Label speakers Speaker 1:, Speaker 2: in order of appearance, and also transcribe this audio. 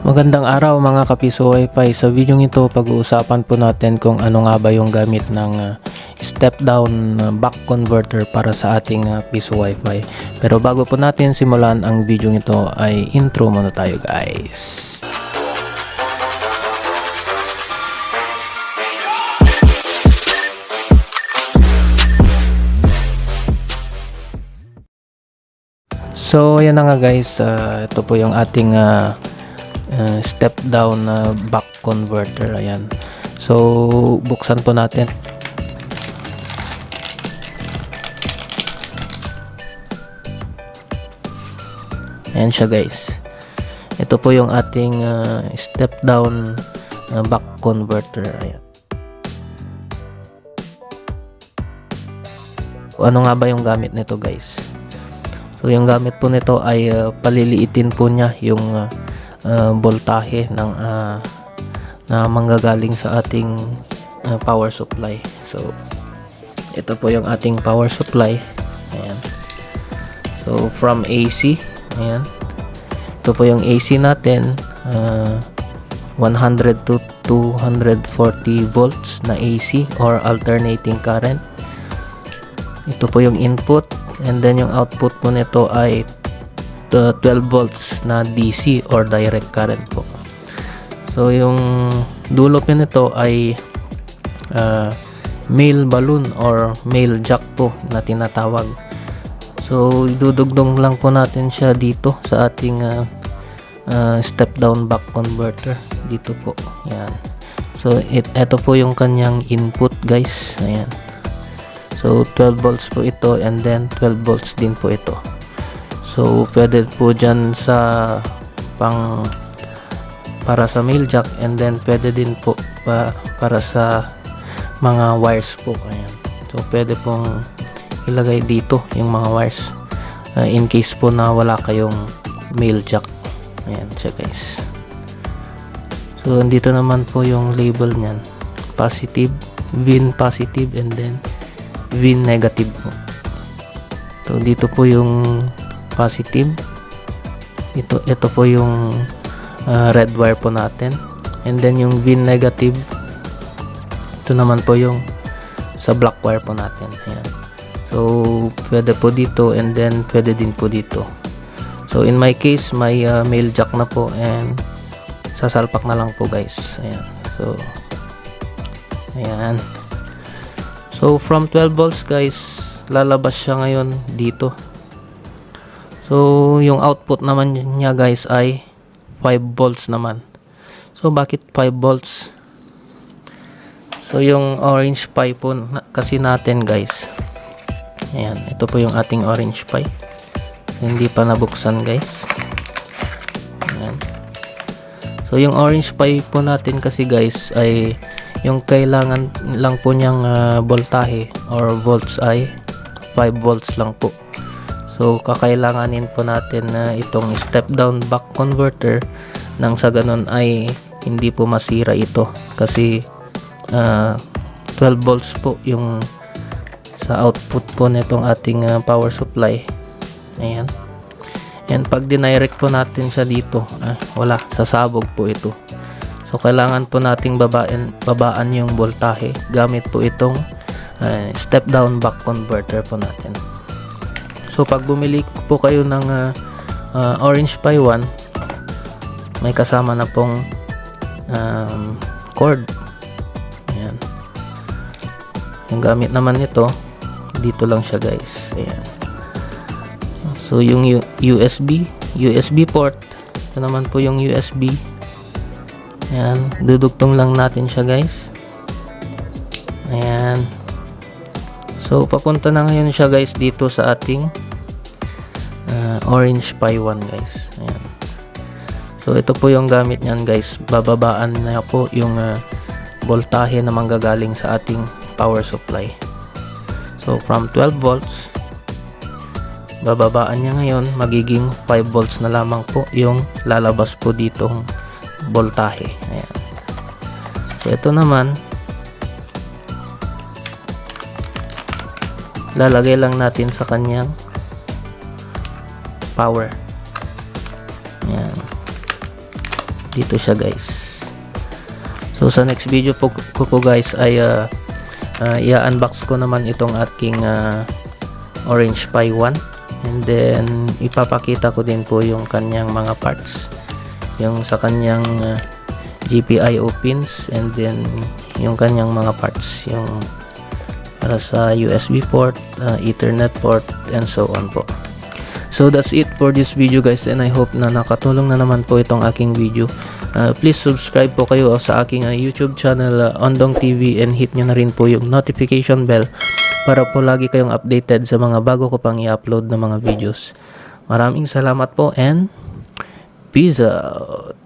Speaker 1: Magandang araw mga kapiso Wi-Fi. Sa video ito pag-uusapan po natin kung ano nga ba yung gamit ng step down buck converter para sa ating piso Wi-Fi. Pero bago po natin simulan ang video ito ay intro muna tayo guys. So ayan na nga guys, ito po yung ating step down buck converter. Ayan, so buksan po natin. Ayan siya guys, ito po yung ating step down buck converter. Ayan, ano nga ba yung gamit nito guys? So yung gamit po nito ay paliliitin po niya yung voltahe ng na manggagaling sa ating power supply. So ito po yung ating power supply. Ayan, so from AC, ayan, ito po yung AC natin, 100 to 240 volts na AC or alternating current. Ito po yung input, and then yung output po nito ay 12 volts na DC or direct current po. So yung dulo po nito ay male balloon or male jack po na tinatawag. So idudugtong lang po natin siya dito sa ating step down buck converter dito po. Yan. So ito po yung kanyang input guys. Ayan. So 12 volts po ito, and then 12 volts din po ito. So pwede po dyan sa para sa male jack, and then pwede din po para sa mga wires po. Ayan. So pwede pong ilagay dito yung mga wires in case po na wala kayong male jack. Ayan siya guys. So dito naman po yung label niyan, positive, VIN positive, and then VIN negative po. So dito po yung positive, ito po yung red wire po natin, and then yung VIN negative, ito naman po yung sa black wire po natin. Ayan. So pwede po dito, and then pwede din po dito. So in my case may male jack na po, and sasalpak na lang po guys. Ayan. So ayan. So from 12 volts guys, lalabas siya ngayon dito. So yung output naman niya guys ay 5 volts naman. So bakit 5 volts? So yung orange pie po kasi natin guys. Ayan, ito po yung ating orange pie. Hindi pa nabuksan guys. Ayan. So yung orange pie po natin kasi guys ay yung kailangan lang po niyang voltahe or volts ay 5 volts lang po. So kakailanganin po natin na itong step down buck converter nang sa ganun ay hindi po masira ito, kasi 12 volts po yung sa output po nitong ating power supply. Ayan. And pag dinirect po natin siya dito, wala, sasabog po ito. So kailangan po nating babaan yung voltahe gamit po itong step down buck converter po natin. So pag bumili po kayo ng orange pie 1, may kasama na pong cord. Ayan. Yung gamit naman nito, dito lang siya guys. Ayan. So yung USB port, ito naman po yung USB. Ayan, dudugtong lang natin siya guys. Ayan. So papunta na ngayon siya guys dito sa ating orange pie 1 guys. Ayan. So ito po yung gamit niyan guys, bababaan na po yung voltahe na manggagaling sa ating power supply. So from 12 volts, bababaan niya ngayon, magiging 5 volts na lamang po yung lalabas po ditong voltahe. Ayan. So ito naman, lalagay lang natin sa kanyang power. Ayan. dito siya guys. So sa next video po guys ay i-unbox ko naman itong aking Orange Pi 1, and then ipapakita ko din po yung kanyang mga parts, yung sa kanyang GPIO pins, and then yung kanyang mga parts, yung para sa USB port, Ethernet port, and so on po. So that's it for this video guys, and I hope na nakatulong na naman po itong aking video. Please subscribe po kayo sa aking YouTube channel, Ondong TV, and hit nyo na rin po yung notification bell para po lagi kayong updated sa mga bago ko pang i-upload na mga videos. Maraming salamat po and peace out!